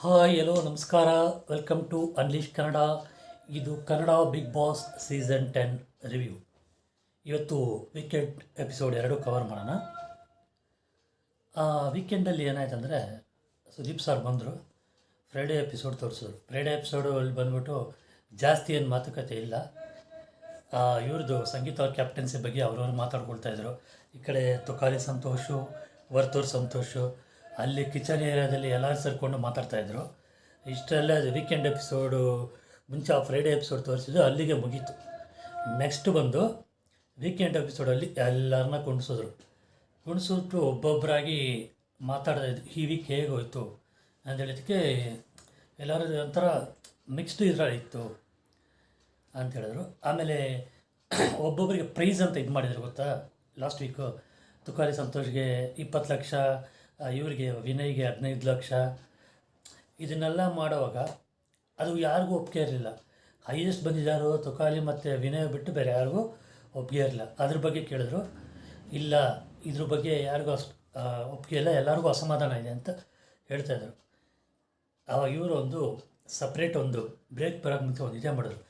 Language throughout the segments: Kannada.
ಹಾಯ್ ಹಲೋ ನಮಸ್ಕಾರ. Welcome to unleash Kannada. ಇದು Kannada Bigg Boss season 10 review. ಇವತ್ತು ವೀಕೆಂಡ್ ಎಪಿಸೋಡ್ 2 ಕವರ್ ಮಾಡೋಣ. ವೀಕೆಂಡಲ್ಲಿ ಏನಾಯ್ತಂದರೆ ಸುದೀಪ್ ಸರ್ ಬಂದರು, ಫ್ರೈಡೇ ಎಪಿಸೋಡ್ ತೋರಿಸಿದ್ರು. ಫ್ರೈಡೇ ಎಪಿಸೋಡಲ್ಲಿ ಬಂದ್ಬಿಟ್ಟು ಜಾಸ್ತಿ ಏನು ಮಾತುಕತೆ ಇಲ್ಲ. ಇವ್ರದ್ದು ಸಂಗೀತ ಅವ್ರ ಕ್ಯಾಪ್ಟನ್ಸಿ ಬಗ್ಗೆ ಅವ್ರವ್ರು ಮಾತಾಡ್ಕೊಳ್ತಾಯಿದ್ರು. ಈ ಕಡೆ ತುಕಾಲಿ ಸಂತೋಷು, ವರ್ತೂರ್ ಸಂತೋಷು, ಅಲ್ಲಿ ಕಿಚನ್ ಏರಿಯಾದಲ್ಲಿ ಎಲ್ಲರೂ ಸೇರಿಕೊಂಡು ಮಾತಾಡ್ತಾಯಿದ್ರು. ಇಷ್ಟೆಲ್ಲ ವೀಕೆಂಡ್ ಎಪಿಸೋಡು ಮುಂಚೆ ಫ್ರೈಡೇ ಎಪಿಸೋಡ್ ತೋರಿಸಿದ್ದು ಅಲ್ಲಿಗೆ ಮುಗೀತು. ನೆಕ್ಸ್ಟ್ ಬಂದು ವೀಕೆಂಡ್ ಎಪಿಸೋಡಲ್ಲಿ ಎಲ್ಲರನ್ನ ಕುಣಿಸ್ಬಿಟ್ಟು ಒಬ್ಬೊಬ್ಬರಾಗಿ ಮಾತಾಡ್ತಾಯಿದ್ರು. ಈ ವೀಕ್ ಹೇಗೆ ಹೋಯಿತು ಅಂತ ಹೇಳಿದ್ದಕ್ಕೆ ಎಲ್ಲರೂ ಒಂಥರ ಮಿಕ್ಸ್ಡ್ ಇತ್ತು ಅಂತ ಹೇಳಿದ್ರು. ಆಮೇಲೆ ಒಬ್ಬೊಬ್ಬರಿಗೆ ಪ್ರೈಸ್ ಅಂತ ಇದು ಮಾಡಿದ್ರು ಗೊತ್ತಾ. ಲಾಸ್ಟ್ ವೀಕು ತುಕಾಲಿ ಸಂತೋಷ್ಗೆ 20 ಲಕ್ಷ, ಇವರಿಗೆ ವಿನಯ್ಗೆ 15 ಲಕ್ಷ. ಇದನ್ನೆಲ್ಲ ಮಾಡುವಾಗ ಅದು ಯಾರಿಗೂ ಒಪ್ಪಿಗೆ ಇರಲಿಲ್ಲ. ಹೈಯೆಸ್ಟ್ ಬಂದಿದ್ದಾರೋ ತುಕಾಲಿ ಮತ್ತು ವಿನಯ್ ಬಿಟ್ಟು ಬೇರೆ ಯಾರಿಗೂ ಒಪ್ಪಿಗೆ ಇರಲಿಲ್ಲ. ಅದ್ರ ಬಗ್ಗೆ ಕೇಳಿದ್ರು. ಇಲ್ಲ, ಇದ್ರ ಬಗ್ಗೆ ಯಾರಿಗೂ ಅಷ್ಟು ಒಪ್ಪಿಗೆ ಇಲ್ಲ, ಎಲ್ಲರಿಗೂ ಅಸಮಾಧಾನ ಇದೆ ಅಂತ ಹೇಳ್ತಾಯಿದ್ರು. ಆವಾಗ ಇವರು ಒಂದು ಸಪ್ರೇಟ್ ಒಂದು ಬ್ರೇಕ್ ಬರೋಕ್ಕೆ ಮುಂಚೆ ಒಂದು ಇದೇ ಮಾಡಿದ್ರು.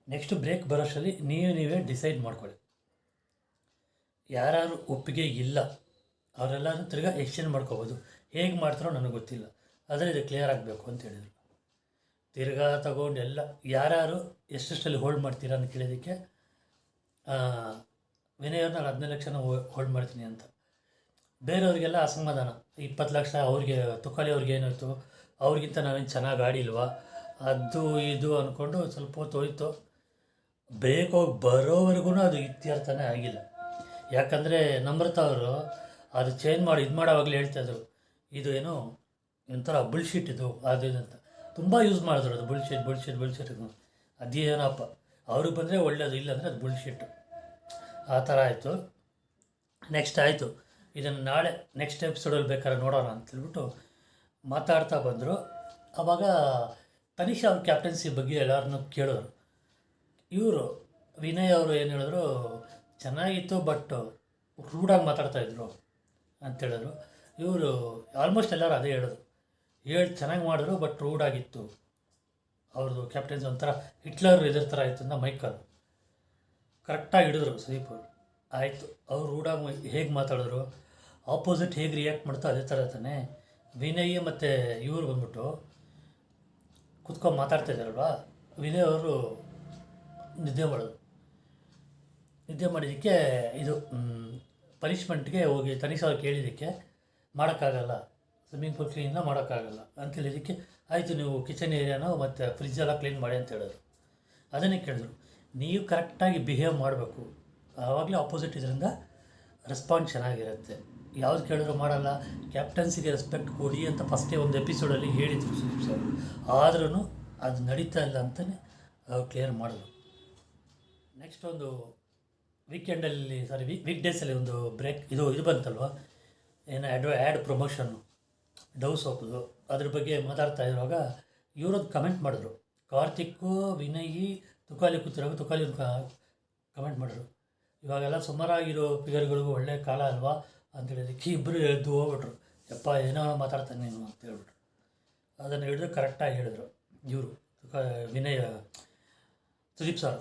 ನೆಕ್ಸ್ಟ್ ಬ್ರೇಕ್ ಬರೋಷ್ಟರಲ್ಲಿ ನೀವೇ ಡಿಸೈಡ್ ಮಾಡ್ಕೊಳ್ಳಿ, ಯಾರು ಒಪ್ಪಿಗೆ ಇಲ್ಲ ಅವರೆಲ್ಲರೂ ತಿರ್ಗಾ ಎಕ್ಸ್ಚೇಂಜ್ ಮಾಡ್ಕೋಬೋದು. ಹೇಗೆ ಮಾಡ್ತಾರೋ ನನಗೆ ಗೊತ್ತಿಲ್ಲ, ಆದರೆ ಇದು ಕ್ಲಿಯರ್ ಆಗಬೇಕು ಅಂತ ಹೇಳಿದರು. ತಿರ್ಗಾ ತಗೊಂಡು ಎಲ್ಲ ಯಾರು ಎಷ್ಟೆಷ್ಟಲ್ಲಿ ಹೋಲ್ಡ್ ಮಾಡ್ತೀರಾ ಅಂತ ಕೇಳಿದ್ದಕ್ಕೆ ವಿನಯವ್ರನ್ನ 15 ಲಕ್ಷನ ಹೋಲ್ಡ್ ಮಾಡ್ತೀನಿ ಅಂತ. ಬೇರೆಯವ್ರಿಗೆಲ್ಲ ಅಸಮಾಧಾನ. 20 ಲಕ್ಷ ಅವ್ರಿಗೆ, ತುಕಾಲಿ ಅವ್ರಿಗೆ ಏನಾಯಿತು, ಅವ್ರಿಗಿಂತ ನಾವೇನು ಚೆನ್ನಾಗಿ ಆಡಿಲ್ವಾ, ಅದು ಇದು ಅಂದ್ಕೊಂಡು ಸ್ವಲ್ಪ ಹೊತ್ತು ಹೋಯ್ತು. ಬ್ರೇಕ್ ಹೋಗಿ ಬರೋವರೆಗೂ ಅದು ಇತ್ಯರ್ಥನೇ ಆಗಿಲ್ಲ. ಯಾಕಂದರೆ ನಮ್ರತಾ ಅವರು ಅದು ಚೇಂಜ್ ಮಾಡಿ ಇದು ಮಾಡೋವಾಗಲೇ ಹೇಳ್ತಾಯಿದ್ರು, ಇದು ಏನೋ ಒಂಥರ ಬುಲ್ಶೀಟ್ ಇದು ಅದು ಇದು ಅಂತ ತುಂಬ ಯೂಸ್ ಮಾಡಿದ್ರು. ಅದು ಬುಲ್ಶೀಟ್ ಅದೇನಪ್ಪ, ಅವ್ರಿಗೆ ಬಂದರೆ ಒಳ್ಳೆಯದು, ಇಲ್ಲಾಂದರೆ ಅದು ಬುಲ್ಶೀಟು. ಆ ಥರ ಆಯಿತು. ನೆಕ್ಸ್ಟ್ ಆಯಿತು, ಇದನ್ನು ನಾಳೆ ನೆಕ್ಸ್ಟ್ ಎಪಿಸೋಡಲ್ಲಿ ಬೇಕಾದ್ರೆ ನೋಡೋಣ ಅಂತೇಳ್ಬಿಟ್ಟು ಮಾತಾಡ್ತಾ ಬಂದರು. ಆವಾಗ ತನಿಷಾ ಅವ್ರ ಕ್ಯಾಪ್ಟನ್ಸಿ ಬಗ್ಗೆ ಎಲ್ಲರನ್ನೂ ಕೇಳಿದ್ರು. ಇವರು ವಿನಯ್ ಅವರು ಏನು ಹೇಳಿದ್ರು, ಚೆನ್ನಾಗಿತ್ತು ಬಟ್ ರೂಢಾಗಿ ಮಾತಾಡ್ತಾಯಿದ್ರು ಅಂತೇಳಿದ್ರು. ಇವರು ಆಲ್ಮೋಸ್ಟ್ ಎಲ್ಲರೂ ಅದೇ ಹೇಳೋದು, ಚೆನ್ನಾಗಿ ಮಾಡಿದ್ರು ಬಟ್ ರೂಢಾಗಿತ್ತು ಅವ್ರದ್ದು ಕ್ಯಾಪ್ಟನ್ಸಿ. ಒಂಥರ ಹಿಟ್ಲರ್ ಇದ್ರ ಥರ ಆಯಿತು ಅಂತ ಮೈಕಲ್ ಕರೆಕ್ಟಾಗಿ ಹಿಡಿದ್ರು ಸುದೀಪ್ ಅವರು. ಆಯಿತು, ಅವ್ರು ರೂಢಾಗಿ ಹೇಗೆ ಮಾತಾಡಿದ್ರು, ಆಪೋಸಿಟ್ ಹೇಗೆ ರಿಯಾಕ್ಟ್ ಮಾಡ್ತೋ ಅದೇ ಥರ ತಾನೆ. ವಿನಯ್ ಮತ್ತು ಇವರು ಬಂದ್ಬಿಟ್ಟು ಕುತ್ಕೊಂಡು ಮಾತಾಡ್ತಾಯಿದ್ದಾರಲ್ವ, ವಿನಯ್ ಅವರು ನಿದ್ದೆ ಮಾಡಿದ್ದಕ್ಕೆ ಇದು ಪನಿಷ್ಮೆಂಟ್ಗೆ ಹೋಗಿ ತನಿಷಾ ಅವ್ರು ಕೇಳಿದ್ದಕ್ಕೆ ಮಾಡೋಕ್ಕಾಗಲ್ಲ, ಸ್ವಿಮ್ಮಿಂಗ್ ಪೂಲ್ ಕ್ಲೀನ್ನ ಮಾಡೋಕ್ಕಾಗಲ್ಲ ಅಂತ ಹೇಳಿದ್ದಕ್ಕೆ ಆಯಿತು, ನೀವು ಕಿಚನ್ ಏರಿಯಾನೋ ಮತ್ತು ಫ್ರಿಜ್ಜೆಲ್ಲ ಕ್ಲೀನ್ ಮಾಡಿ ಅಂತ ಹೇಳಿದ್ರು. ಅದನ್ನೇ ಕೇಳಿದ್ರು, ನೀವು ಕರೆಕ್ಟಾಗಿ ಬಿಹೇವ್ ಮಾಡಬೇಕು, ಆವಾಗಲೇ ಆಪೋಸಿಟ್ ಇದರಿಂದ ರೆಸ್ಪಾನ್ಸ್ ಚೆನ್ನಾಗಿರುತ್ತೆ. ಯಾವ್ದು ಕೇಳಿದ್ರು ಮಾಡಲ್ಲ, ಕ್ಯಾಪ್ಟನ್ಸಿಗೆ ರೆಸ್ಪೆಕ್ಟ್ ಕೊಡಿ ಅಂತ ಫಸ್ಟೇ ಒಂದು ಎಪಿಸೋಡಲ್ಲಿ ಹೇಳಿದರು ಸುದೀಪ್ ಸರ್. ಆದ್ರೂ ಅದು ನಡೀತಾ ಇಲ್ಲ ಅಂತಲೇ ಅವ್ರು ಕ್ಲಿಯರ್ ಮಾಡಿದ್ರು. ನೆಕ್ಸ್ಟ್ ಒಂದು ವೀಕೆಂಡಲ್ಲಿ ವೀಕ್ ಡೇಸಲ್ಲಿ ಒಂದು ಬ್ರೇಕ್ ಇದು ಬಂತಲ್ವ, ಏನು ಆ್ಯಡ್ ಪ್ರಮೋಷನ್ನು ಡವ್ ಸೋಪ್ದು, ಅದ್ರ ಬಗ್ಗೆ ಮಾತಾಡ್ತಾ ಇರುವಾಗ ಇವರೊಂದು ಕಮೆಂಟ್ ಮಾಡಿದ್ರು. ಕಾರ್ತಿಕ್ಕು, ವಿನಯ್, ತುಕಾಲಿ ಕೂತಿರೋ ತುಕಾಲಿ ಕಮೆಂಟ್ ಮಾಡಿದ್ರು, ಇವಾಗೆಲ್ಲ ಸುಮಾರಾಗಿರೋ ಫಿಗರ್ಗಳಿಗೂ ಒಳ್ಳೆಯ ಕಾಲ ಅಲ್ವಾ ಅಂತ ಹೇಳಿದಕ್ಕೆ ಇಬ್ಬರು ಎದ್ದು ಹೋಗ್ಬಿಟ್ರು. ಯಪ್ಪ ಏನೋ ಮಾತಾಡ್ತಾನೆ ನೀನು ಅಂತ ಹೇಳ್ಬಿಟ್ರು. ಅದನ್ನು ಹಿಡಿದು ಕರೆಕ್ಟಾಗಿ ಹೇಳಿದ್ರು ಇವರು ವಿನಯ್ ಸುದೀಪ್ ಸರ್.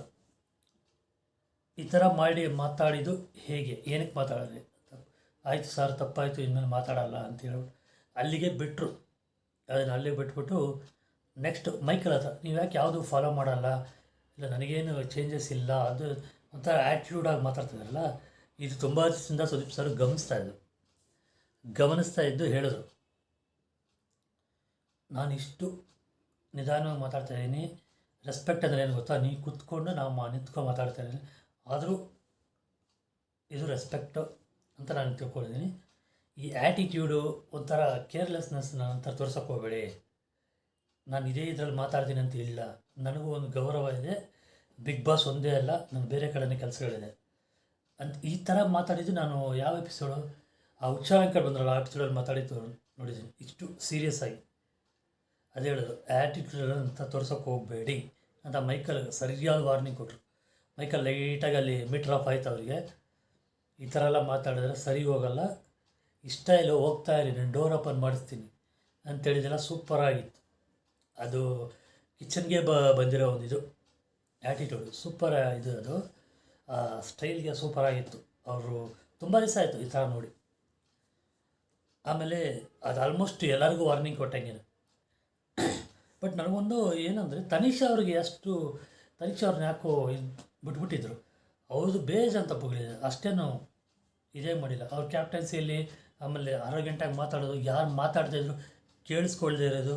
ಈ ಥರ ಮಾತಾಡಿದ್ದು ಹೇಗೆ, ಏನಕ್ಕೆ ಮಾತಾಡಿದೆ, ಆಯಿತು ಸರ್ ತಪ್ಪಾಯಿತು, ಇನ್ಮೇಲೆ ಮಾತಾಡಲ್ಲ ಅಂತ ಹೇಳ್ಬಿಟ್ಟು ಅಲ್ಲಿಗೆ ಬಿಟ್ಟರು. ಅದನ್ನು ಅಲ್ಲಿಗೆ ಬಿಟ್ಬಿಟ್ಟು ನೆಕ್ಸ್ಟ್ ಮೈಕಲ್ ಹತ್ರ, ನೀವು ಯಾಕೆ ಯಾವುದು ಫಾಲೋ ಮಾಡಲ್ಲ, ಇಲ್ಲ ನನಗೇನು ಚೇಂಜಸ್ ಇಲ್ಲ, ಅದು ಒಂಥರ ಆ್ಯಟಿಟ್ಯೂಡಾಗಿ ಮಾತಾಡ್ತಿದ್ದಾರಲ್ಲ. ಇದು ತುಂಬ ದಿವಸದಿಂದ ಸುದೀಪ್ ಸರ್ ಗಮನಿಸ್ತಾ ಇದ್ದು ಹೇಳಿದ್ರು, ನಾನು ಇಷ್ಟು ನಿಧಾನವಾಗಿ ಮಾತಾಡ್ತಾಯಿದ್ದೀನಿ, ರೆಸ್ಪೆಕ್ಟ್ ಅಂದರೆ ಏನು ಗೊತ್ತಾ, ನೀವು ಕೂತ್ಕೊಂಡು ನಾವು ನಿಂತ್ಕೊಂಡು ಮಾತಾಡ್ತಾಯಿದ್ದೀನಿ, ಆದರೂ ಇದು ರೆಸ್ಪೆಕ್ಟು ಅಂತ ನಾನು ತಿಳ್ಕೊಂಡಿದ್ದೀನಿ. ಈ ಆ್ಯಟಿಟ್ಯೂಡು ಒಂಥರ ಕೇರ್ಲೆಸ್ನೆಸ್ ನಂತರ ತೋರ್ಸೋಕ್ಕೆ ಹೋಗಬೇಡಿ, ನಾನು ಇದೇ ಇದರಲ್ಲಿ ಮಾತಾಡ್ತೀನಿ ಅಂತ ಇಲ್ಲ, ನನಗೂ ಒಂದು ಗೌರವ ಇದೆ, ಬಿಗ್ ಬಾಸ್ ಒಂದೇ ಅಲ್ಲ, ನನ್ನ ಬೇರೆ ಕಡೆನೇ ಕೆಲಸಗಳಿದೆ ಅಂತ ಈ ಥರ ಮಾತಾಡಿದ್ದು ನಾನು ಯಾವ ಎಪಿಸೋಡು, ಆ ಉತ್ಸಾಹಕ್ಕೆ ಬಂದ್ರಲ್ಲ ಆ ಎಪಿಸೋಡಲ್ಲಿ ಮಾತಾಡಿದ್ದು ನೋಡಿದ್ದೀನಿ. ಇಷ್ಟು ಸೀರಿಯಸ್ ಆಗಿ ಅದೇ ಹೇಳಿದ್ರು, ಆ್ಯಟಿಟ್ಯೂಡ್ ಅಂತ ತೋರ್ಸೋಕ್ಕೆ ಹೋಗಬೇಡಿ ಅಂತ ಮೈಕಲ್ ಸರಿಯಾದ ವಾರ್ನಿಂಗ್ ಕೊಟ್ಟರು. ಮೈಕಲ್ ಲೈಟಾಗಿ ಅಲ್ಲಿ ಮೀಟರ್ ಆಫ್ ಆಯ್ತು ಅವರಿಗೆ. ಈ ಥರ ಎಲ್ಲ ಮಾತಾಡಿದ್ರೆ ಸರಿ ಹೋಗಲ್ಲ, ಇಷ್ಟ ಇಲ್ಲ ಹೋಗ್ತಾ ಇರಿ, ನಾನು ಡೋರ್ ಓಪನ್ ಮಾಡಿಸ್ತೀನಿ ಅಂತೇಳಿದೆಲ್ಲ ಸೂಪರಾಗಿತ್ತು. ಅದು ಕಿಚನ್ಗೆ ಬಂದಿರೋ ಒಂದು ಇದು ಆ್ಯಟಿಟ್ಯೂಡು ಸೂಪರ್ ಇದು ಅದು ಸ್ಟೈಲ್ಗೆ ಸೂಪರಾಗಿತ್ತು. ಅವರು ತುಂಬ ದಿವಸ ಆಯಿತು ಈ ಥರ ನೋಡಿ. ಆಮೇಲೆ ಅದು ಆಲ್ಮೋಸ್ಟ್ ಎಲ್ಲರಿಗೂ ವಾರ್ನಿಂಗ್ ಕೊಟ್ಟಂಗೆ. ಬಟ್ ನನಗೊಂದು ಏನಂದರೆ ತನಿಷಾ ಅವ್ರನ್ನ ಯಾಕೋ ಬಿಟ್ಬಿಟ್ಟಿದ್ರು. ಅವ್ರದ್ದು ಬೇಜಾನ್ ತಪ್ಪುಗಳಿದೆ, ಅಷ್ಟೇನು ಇದೇ ಮಾಡಿಲ್ಲ. ಅವ್ರ ಕ್ಯಾಪ್ಟನ್ಸಿಯಲ್ಲಿ ಆಮೇಲೆ ಅರಗಂಟಾಗಿ ಮಾತಾಡೋದು, ಯಾರು ಮಾತಾಡ್ತಾಯಿದ್ರು ಕೇಳಿಸ್ಕೊಳ್ದೇ ಇರೋದು,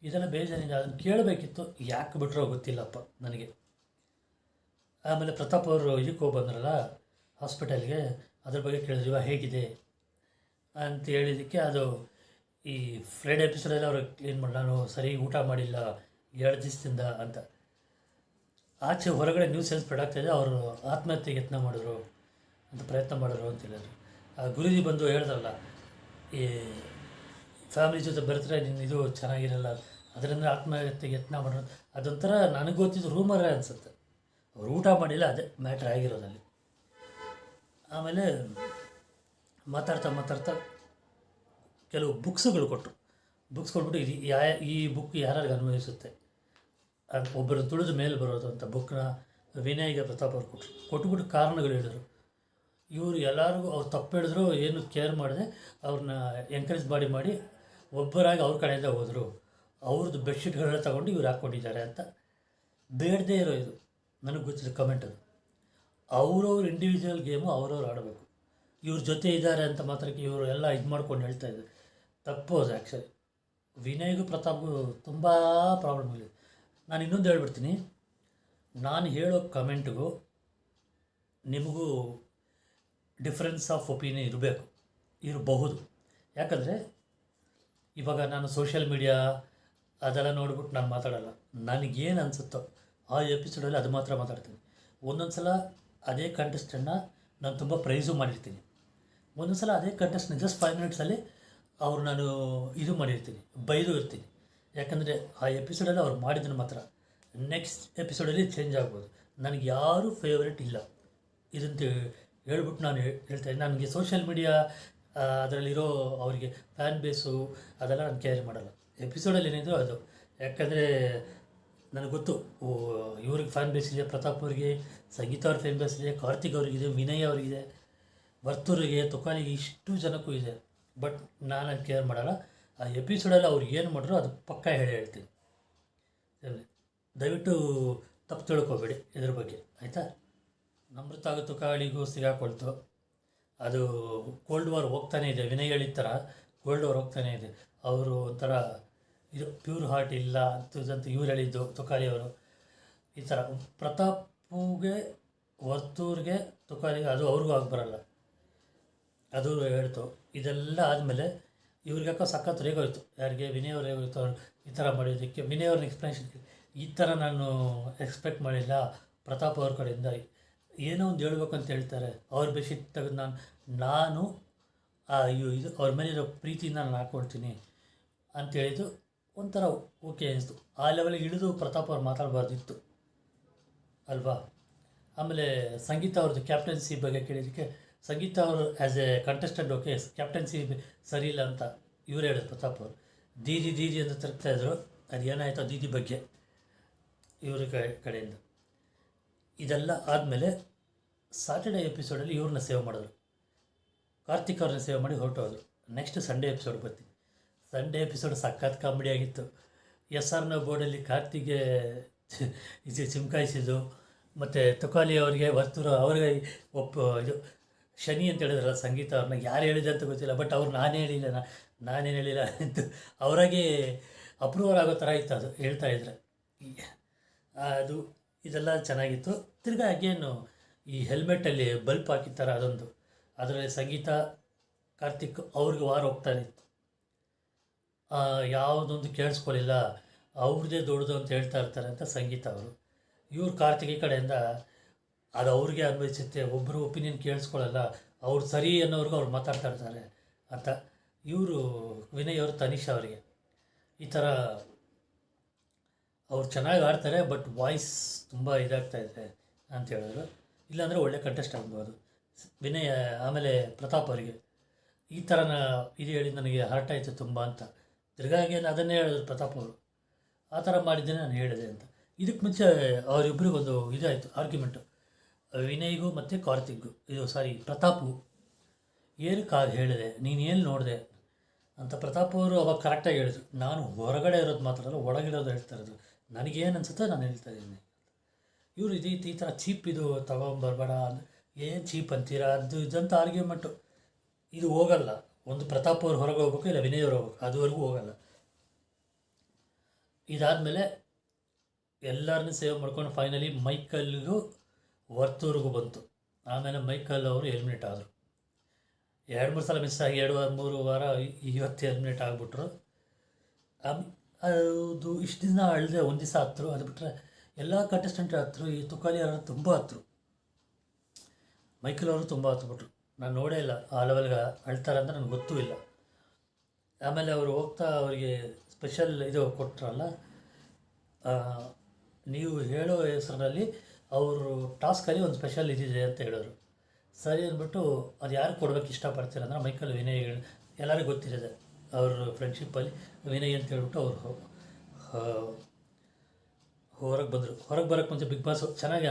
ಇದೆಲ್ಲ ಬೇಜಾನಿದೆ. ಅದನ್ನು ಕೇಳಬೇಕಿತ್ತು, ಯಾಕೆ ಬಿಟ್ಟರೋ ಗೊತ್ತಿಲ್ಲಪ್ಪ ನನಗೆ. ಆಮೇಲೆ ಪ್ರತಾಪ್ ಅವರು ಇದಕ್ಕೆ ಹೋಗಿ ಬಂದ್ರಲ್ಲ ಹಾಸ್ಪಿಟಲ್ಗೆ, ಅದ್ರ ಬಗ್ಗೆ ಕೇಳಿದ್ರು ಇವಾಗ ಹೇಗಿದೆ ಅಂತ ಹೇಳಿದ್ದಕ್ಕೆ, ಅದು ಈ ಫ್ರೈಡೆ ಎಪಿಸೋಡಲ್ಲಿ ಅವ್ರು ಕ್ಲೀನ್ ಮಾಡಿ ನಾನು ಸರಿ ಊಟ ಮಾಡಿಲ್ಲ 2 ದಿವಸದಿಂದ ಅಂತ. ಆಚೆ ಹೊರಗಡೆ ನ್ಯೂಸ್ ಏನು ಸ್ಪ್ರೆಡ್ ಆಗ್ತಾಯಿದೆ, ಅವರು ಆತ್ಮಹತ್ಯೆಗೆ ಯತ್ನ ಮಾಡಿದ್ರು ಅಂತ ಪ್ರಯತ್ನ ಮಾಡಿದ್ರು ಅಂತ ಹೇಳಿದ್ರು. ಗುರೂಜಿ ಬಂದು ಹೇಳಿದ್ರಲ್ಲ, ಈ ಫ್ಯಾಮಿಲಿ ಜೊತೆ ಬರ್ತಾರೆ ನಿನ್ನ ಇದು ಚೆನ್ನಾಗಿರಲ್ಲ, ಅದರಿಂದ ಆತ್ಮಹತ್ಯೆಗೆ ಯತ್ನ ಮಾಡೋದು, ಅದೊಂಥರ ನನಗೆ ಗೊತ್ತಿದ್ದು ರೂಮರೇ ಅನಿಸುತ್ತೆ. ಅವ್ರು ಊಟ ಮಾಡಿಲ್ಲ, ಅದೇ ಮ್ಯಾಟ್ರ್ ಆಗಿರೋದಲ್ಲಿ. ಆಮೇಲೆ ಮಾತಾಡ್ತಾ ಕೆಲವು ಬುಕ್ಸ್ಗಳು ಕೊಟ್ಟರು. ಬುಕ್ಸ್ ಕೊಟ್ಬಿಟ್ಟು ಈ ಬುಕ್ ಯಾರಿಗೆ ಅನ್ವಯಿಸುತ್ತೆ, ಒಬ್ಬರು ತುಳಿದ ಮೇಲೆ ಬರೋದು ಅಂತ ಬುಕ್ನ ವಿನಯ್ಗೆ ಪ್ರತಾಪ್ ಅವ್ರು ಕೊಟ್ಬಿಟ್ಟು ಕಾರಣಗಳು ಹೇಳಿದರು. ಇವರು ಎಲ್ಲರಿಗೂ ಅವ್ರು ತಪ್ಪು ಹೇಳಿದ್ರು, ಏನು ಕೇರ್ ಮಾಡಿದೆ ಅವ್ರನ್ನ ಎಂಕರೇಜ್ ಮಾಡಿ ಒಬ್ಬರಾಗಿ ಅವ್ರ ಕಡೆಯಿಂದ ಹೋದರು. ಅವ್ರದ್ದು ಬೆಡ್ಶೀಟ್ಗಳೆಲ್ಲ ತೊಗೊಂಡು ಇವ್ರು ಹಾಕ್ಕೊಂಡಿದ್ದಾರೆ ಅಂತ ಬೇಡದೇ ಇರೋ ಇದು ನನಗೆ ಗೊತ್ತಿದೆ ಕಮೆಂಟ್. ಅದು ಅವ್ರವ್ರ ಇಂಡಿವಿಜುವಲ್ ಗೇಮು ಅವ್ರವ್ರು ಆಡಬೇಕು. ಇವ್ರ ಜೊತೆ ಇದ್ದಾರೆ ಅಂತ ಮಾತ್ರಕ್ಕೆ ಇವರು ಎಲ್ಲ ಇದು ಮಾಡ್ಕೊಂಡು ಹೇಳ್ತಾಯಿದ್ರು, ತಪ್ಪು ಅದು. ಆ್ಯಕ್ಚುಲಿ ವಿನಯ್ಗೂ ಪ್ರತಾಪ್ಗೂ ತುಂಬ ಪ್ರಾಬ್ಲಮ್ ಇದೆ. ನಾನು ಇನ್ನೊಂದು ಹೇಳ್ಬಿಡ್ತೀನಿ, ನಾನು ಹೇಳೋ ಕಮೆಂಟ್ಗೂ ನಿಮಗೂ ಡಿಫ್ರೆನ್ಸ್ ಆಫ್ ಒಪಿನಿಯನ್ ಇರಬಹುದು. ಯಾಕಂದರೆ ಇವಾಗ ನಾನು ಸೋಷಿಯಲ್ ಮೀಡಿಯಾ ಅದೆಲ್ಲ ನೋಡ್ಬಿಟ್ಟು ನಾನು ಮಾತಾಡೋಲ್ಲ. ನನಗೇನು ಅನಿಸುತ್ತೋ ಆ ಎಪಿಸೋಡಲ್ಲಿ ಅದು ಮಾತ್ರ ಮಾತಾಡ್ತೀನಿ. ಒಂದೊಂದು ಸಲ ಅದೇ ಕಂಟೆಸ್ಟನ್ನು ನಾನು ತುಂಬ ಪ್ರೈಸು ಮಾಡಿರ್ತೀನಿ, ಒಂದೊಂದು ಸಲ ಅದೇ ಕಂಟೆಸ್ಟ್ನ ಜಸ್ಟ್ 5 ಮಿನಿಟ್ಸಲ್ಲಿ ಅವ್ರು ನಾನು ಇದು ಮಾಡಿರ್ತೀನಿ, ಬೈದು ಇರ್ತೀನಿ. ಯಾಕಂದರೆ ಆ ಎಪಿಸೋಡಲ್ಲಿ ಅವ್ರು ಮಾಡಿದ್ದನ್ನು ಮಾತ್ರ ನೆಕ್ಸ್ಟ್ ಎಪಿಸೋಡಲ್ಲಿ ಚೇಂಜ್ ಆಗ್ಬೋದು. ನನಗೆ ಯಾರೂ ಫೇವ್ರೇಟ್ ಇಲ್ಲ ಇದಂತ ಹೇಳ್ಬಿಟ್ಟು ನಾನು ಹೇಳ್ತಾಯಿದ್ದೆ. ನನಗೆ ಸೋಷಿಯಲ್ ಮೀಡಿಯಾ ಅದರಲ್ಲಿರೋ ಅವರಿಗೆ ಫ್ಯಾನ್ ಬೇಸು ಅದೆಲ್ಲ ನಾನು ಕೇರ್ ಮಾಡಲ್ಲ. ಎಪಿಸೋಡಲ್ಲಿ ಏನಿದ್ರು ಅದು, ಯಾಕಂದರೆ ನನಗೆ ಗೊತ್ತು ಇವ್ರಿಗೆ ಫ್ಯಾನ್ ಬೇಸ್ ಇದೆ, ಪ್ರತಾಪ್ ಅವರಿಗೆ, ಸಂಗೀತ ಅವ್ರ ಫ್ಯಾನ್ ಬೇಸ್ ಇದೆ, ಕಾರ್ತಿಕ್ ಅವ್ರಿಗಿದೆ, ವಿನಯ್ ಅವರಿಗಿದೆ, ವರ್ತೂರಿಗೆ, ತುಕಾಲಿಗೆ, ಇಷ್ಟು ಜನಕ್ಕೂ ಇದೆ. ಬಟ್ ನಾನು ಕೇರ್ ಮಾಡಲ್ಲ. ಆ ಎಪಿಸೋಡಲ್ಲಿ ಅವ್ರು ಏನು ಮಾಡಿದ್ರು ಅದು ಪಕ್ಕ ಹೇಳ್ತೀನಿ. ದಯವಿಟ್ಟು ತಪ್ಪು ತಿಳ್ಕೊಬೇಡಿ ಇದ್ರ ಬಗ್ಗೆ, ಆಯಿತಾ. ನಮ್ರತಾಗೂ ತುಕಾಳಿಗೂ ಸಿಗಾಕೊಳ್ತು. ಅದು ಕೋಲ್ಡ್ ವಾರ್ ಹೋಗ್ತಾನೆ ಇದೆ. ವಿನಯ್ ಹೇಳಿದ ಥರ ಕೋಲ್ಡ್ ವಾರ್ ಹೋಗ್ತಾನೆ ಇದೆ. ಅವರು ಒಂಥರ ಇದು ಪ್ಯೂರ್ ಹಾರ್ಟ್ ಇಲ್ಲ ಅಂತಂತ ಇವ್ರು ಹೇಳಿದ್ದು ತುಕಾಲಿಯವರು. ಈ ಥರ ಪ್ರತಾಪ್ಗೆ, ವರ್ತೂರ್ಗೆ, ತುಕಾಲಿಗೆ ಅದು ಅವ್ರಿಗೂ ಬರಲ್ಲ, ಅದು ಹೇಳ್ತು. ಇದೆಲ್ಲ ಆದಮೇಲೆ ಇವ್ರಿಗೆ ಯಾಕೋ ಸಖತ್ ರೇಗೋಯ್ತು. ಯಾರಿಗೆ? ವಿನಯ್ ಅವ್ರು ರೇಗೋಯ್ತು. ಅವ್ರು ಈ ಥರ ಮಾಡಿದ್ದಕ್ಕೆ ವಿನಯ್ ಅವ್ರನ್ನ ಎಕ್ಸ್ಪ್ಲನೇಷನ್ ಈ ಥರ ನಾನು ಎಕ್ಸ್ಪೆಕ್ಟ್ ಮಾಡಿಲ್ಲ ಪ್ರತಾಪ್ ಅವ್ರ ಕಡೆಯಿಂದ. ಏನೋ ಒಂದು ಹೇಳ್ಬೇಕು ಅಂತ ಹೇಳ್ತಾರೆ, ಅವ್ರ ಬೆಡ್ಶೀಟ್ ತೆಗೆದು ನಾನು ಇದು ಅವ್ರ ಮೇಲಿರೋ ಪ್ರೀತಿಯಿಂದ ನಾನು ಹಾಕ್ಕೊಳ್ತೀನಿ ಅಂತೇಳಿದ್ದು ಒಂಥರ ಓಕೆ ಅನಿಸ್ತು. ಆ ಲೆವೆಲಿಗೆ ಇಳಿದು ಪ್ರತಾಪ್ ಅವ್ರು ಮಾತಾಡಬಾರ್ದಿತ್ತು ಅಲ್ವಾ. ಆಮೇಲೆ ಸಂಗೀತ ಅವ್ರದ್ದು ಕ್ಯಾಪ್ಟನ್ಸಿ ಬಗ್ಗೆ ಕೇಳಿದ್ದಕ್ಕೆ, ಸಂಗೀತ ಅವರು as A contestant okay, captaincy ಸರಿ ಇಲ್ಲ ಅಂತ ಇವರು ಹೇಳಿದ್ರು ಪ್ರತಾಪ್ ಅವರು. ದೀದಿ ಅಂತ ತಿರುಗ್ತಾಯಿದ್ರು. ಅದು ಏನಾಯಿತು ದೀದಿ ಬಗ್ಗೆ ಇವ್ರ ಕಡೆಯಿಂದ. ಇದೆಲ್ಲ ಆದಮೇಲೆ ಸಾಟರ್ಡೆ ಎಪಿಸೋಡಲ್ಲಿ ಇವ್ರನ್ನ ಸೇವ್ ಮಾಡಿದ್ರು, ಕಾರ್ತಿಕ್ ಅವ್ರನ್ನ ಸೇವ್ ಮಾಡಿ ಹೊರಟೋದ್ರು. ನೆಕ್ಸ್ಟ್ ಸಂಡೇ ಎಪಿಸೋಡ್ ಬರ್ತೀನಿ. ಸಂಡೇ ಎಪಿಸೋಡ್ ಸಖತ್ ಕಾಮಿಡಿ ಆಗಿತ್ತು. SRನ ಬೋರ್ಡಲ್ಲಿ ಕಾರ್ತಿಗೆ ಇದು ಚಿಮ್ಕಾಯಿಸಿದ್ದು, ಮತ್ತು ತುಕಾಲಿ ಅವರಿಗೆ, ವರ್ತೂರು ಅವ್ರಿಗೆ ಇದು ಶನಿ ಅಂತ ಹೇಳಿದ್ರಲ್ಲ ಸಂಗೀತ ಅವ್ರನ್ನ, ಯಾರು ಹೇಳಿದೆ ಅಂತ ಗೊತ್ತಿಲ್ಲ. ಬಟ್ ಅವ್ರು ನಾನೇನು ಹೇಳಿಲ್ಲ ಅಂತ ಅವರಾಗೆ ಅಪ್ರೂವಲ್ ಆಗೋ ಥರ ಇತ್ತು. ಅದು ಹೇಳ್ತಾಯಿದ್ರೆ ಅದು ಇದೆಲ್ಲ ಚೆನ್ನಾಗಿತ್ತು. ತಿರ್ಗಾ ಅಗೇನು ಈ ಹೆಲ್ಮೆಟಲ್ಲಿ ಬಲ್ಪ್ ಹಾಕಿರ್ತಾರೆ ಅದೊಂದು, ಅದರಲ್ಲಿ ಸಂಗೀತ, ಕಾರ್ತಿಕ್ ಅವ್ರಿಗೆ ವಾರ ಹೋಗ್ತಾನೆ ಇತ್ತು. ಯಾವುದೊಂದು ಕೇಳಿಸ್ಕೊಳ್ಳಿಲ್ಲ, ಅವ್ರದ್ದೇ ದೊಡ್ಡದು ಅಂತ ಹೇಳ್ತಾ ಇರ್ತಾರೆ ಅಂತ ಸಂಗೀತ ಅವರು. ಇವ್ರು ಕಾರ್ತಿಕ್ ಕಡೆಯಿಂದ ಅದು ಅವ್ರಿಗೆ ಅನ್ವಯಿಸುತ್ತೆ, ಒಬ್ಬರು ಒಪಿನಿಯನ್ ಕೇಳಿಸ್ಕೊಳ್ಳಲ್ಲ, ಅವ್ರು ಸರಿ ಅನ್ನೋರ್ಗೂ ಅವ್ರು ಮಾತಾಡ್ತಾ ಇರ್ತಾರೆ ಅಂತ. ಇವರು ವಿನಯ್ ಅವರು ತನಿಷಾ ಅವರಿಗೆ ಈ ಥರ ಅವ್ರು ಚೆನ್ನಾಗಿ ಆಡ್ತಾರೆ, ಬಟ್ ವಾಯ್ಸ್ ತುಂಬ ಇದಾಗ್ತಾಯಿದೆ ಅಂತ ಹೇಳಿದ್ರು. ಇಲ್ಲಾಂದರೆ ಒಳ್ಳೆ ಕಂಟೆಸ್ಟ್ ಆಗ್ಬೋದು ವಿನಯ್. ಆಮೇಲೆ ಪ್ರತಾಪ್ ಅವರಿಗೆ ಈ ಥರ ಇದು ಹೇಳಿ ನನಗೆ ಹರ್ಟ್ ಆಯಿತು ತುಂಬ ಅಂತ. ತಿರ್ಗಾಗೇನು ಅದನ್ನೇ ಹೇಳಿದ್ರು ಪ್ರತಾಪ್ ಅವರು. ಆ ಥರ ಮಾಡಿದ್ದೇನೆ ನಾನು ಹೇಳಿದೆ ಅಂತ. ಇದಕ್ಕೆ ಮುಂಚೆ ಅವರಿಬ್ಬರಿಗೊಂದು ಇದಾಯಿತು ಆರ್ಗ್ಯುಮೆಂಟು, ವಿನಯ್ಗೂ ಮತ್ತು ಕಾರ್ತಿಕ್ಗೂ, ಪ್ರತಾಪ್ಗೂ. ಏನಕ್ಕಾಗಿ ಹೇಳಿದೆ, ನೀನು ಏನು ನೋಡಿದೆ ಅಂತ ಪ್ರತಾಪ್ ಅವರು ಅವಾಗ ಕರೆಕ್ಟಾಗಿ ಹೇಳಿದ್ರು. ನಾನು ಹೊರಗಡೆ ಇರೋದು ಮಾತ್ರ ಒಳಗಿರೋದು ಹೇಳ್ತಾ ಇರೋದು, ನನಗೇನು ಅನ್ಸುತ್ತೋ ನಾನು ಹೇಳ್ತಾ ಇದ್ದೀನಿ. ಇವರು ಈ ಥರ ಚೀಪ್ ಇದು ತೊಗೊಂಬರ್ಬೇಡ, ಏನು ಚೀಪ್ ಅಂತೀರಾ ಅದು ಇದಂತ ಆರ್ಗ್ಯುಮೆಂಟು. ಇದು ಹೋಗಲ್ಲ. ಒಂದು ಪ್ರತಾಪ್ ಅವ್ರು ಹೊರಗೆ ಹೋಗ್ಬೇಕು, ಇಲ್ಲ ವಿನಯ್ ಅವ್ರು ಹೋಗ್ಬೇಕು, ಅದುವರೆಗೂ ಹೋಗಲ್ಲ. ಇದಾದಮೇಲೆ ಎಲ್ಲರನ್ನೂ ಸೇವ್ ಮಾಡ್ಕೊಂಡು ಫೈನಲಿ ಮೈಕಲ್ಗೂ ವರ್ತೂರಿಗೂ ಬಂತು. ಆಮೇಲೆ ಮೈಕಲ್ ಅವರು ಎಲಿಮಿನೇಟ್ ಆದರು. 2-3 ಸಲ ಮಿಸ್ ಆಗಿ 2-3 ವಾರ ಇವತ್ತು ಎಲಿಮಿನೇಟ್ ಆಗಿಬಿಟ್ರು. ಅದು ಇಷ್ಟು ದಿನ ಅಳದೆ ಒಂದು ದಿವಸ ಹತ್ತರು. ಅದು ಬಿಟ್ಟರೆ ಎಲ್ಲ ಕಂಟೆಸ್ಟೆಂಟ್ ಹತ್ತರು. ಈ ತುಕಾಲಿ ಅವರು ತುಂಬ ಹತ್ತರು. ಮೈಕಲ್ ಅವರು ತುಂಬ ಹತ್ಬಿಟ್ರು. ನಾನು ನೋಡೇ ಇಲ್ಲ ಆ ಲೆವೆಲ್ಗೆ ಅಳ್ತಾರೆ ಅಂತ ನನಗೆ ಗೊತ್ತೂ ಇಲ್ಲ. ಆಮೇಲೆ ಅವರು ಹೋಗ್ತಾ ಅವರಿಗೆ ಸ್ಪೆಷಲ್ ಇದು ಕೊಟ್ಟರಲ್ಲ, ನೀವು ಹೇಳೋ ಹೆಸರಿನಲ್ಲಿ ಅವರು ಟಾಸ್ಕಲ್ಲಿ ಒಂದು ಸ್ಪೆಷಲ್ ಇದಿದೆ ಅಂತ ಹೇಳಿದ್ರು. ಸರಿ ಅಂದ್ಬಿಟ್ಟು ಅದು ಯಾರು ಕೊಡ್ಬೇಕು ಇಷ್ಟಪಡ್ತೀರ ಅಂದರೆ ಮೈಕಲ್ ವಿನಯ್ ಎಲ್ಲರಿಗೂ ಗೊತ್ತಿರೋದೆ. ಅವ್ರ ಫ್ರೆಂಡ್ಶಿಪ್ಪಲ್ಲಿ ವಿನಯ್ ಅಂತ ಹೇಳ್ಬಿಟ್ಟು ಅವರು ಹೊರಗೆ ಬಂದರು. ಹೊರಗೆ ಬರೋಕ್ಕೆ ಮುಂಚೆ ಬಿಗ್ ಬಾಸ್ ಚೆನ್ನಾಗಿ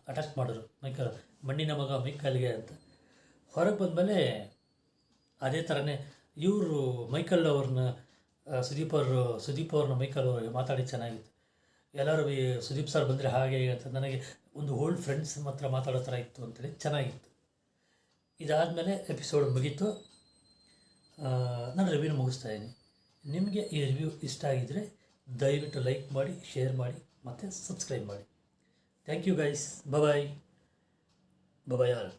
ಅಟ್ಯಾಚ್ ಮಾಡಿದ್ರು ಮೈಕಲ್, ಮಣ್ಣಿನ ಮಗ ಮೈಕಲ್ಗೆ ಅಂತ. ಹೊರಗೆ ಬಂದಮೇಲೆ ಅದೇ ಥರನೇ ಇವರು ಮೈಕಲ್ ಅವ್ರನ್ನ ಸುದೀಪ್ ಅವ್ರನ್ನ ಮೈಕಲ್ ಅವ್ರಿಗೆ ಮಾತಾಡಿ ಚೆನ್ನಾಗಿತ್ತು. ಎಲ್ಲರೂ ಸುದೀಪ್ ಸರ್ ಬಂದರೆ ಹಾಗೆ ಅಂತ ನನಗೆ ಒಂದು ಓಲ್ಡ್ ಫ್ರೆಂಡ್ಸ್ ಮಾತ್ರ ಮಾತಾಡೋ ಥರ ಇತ್ತು ಅಂತೇಳಿ ಚೆನ್ನಾಗಿತ್ತು. ಇದಾದಮೇಲೆ ಎಪಿಸೋಡ್ ಮುಗೀತು. ನಾನು ರಿವ್ಯೂನ ಮುಗಿಸ್ತಾಯಿದ್ದೀನಿ. ನಿಮಗೆ ಈ ರಿವ್ಯೂ ಇಷ್ಟ ಆಗಿದ್ದರೆ ದಯವಿಟ್ಟು ಲೈಕ್ ಮಾಡಿ, ಶೇರ್ ಮಾಡಿ ಮತ್ತು ಸಬ್ಸ್ಕ್ರೈಬ್ ಮಾಡಿ. Thank you guys. Bye all.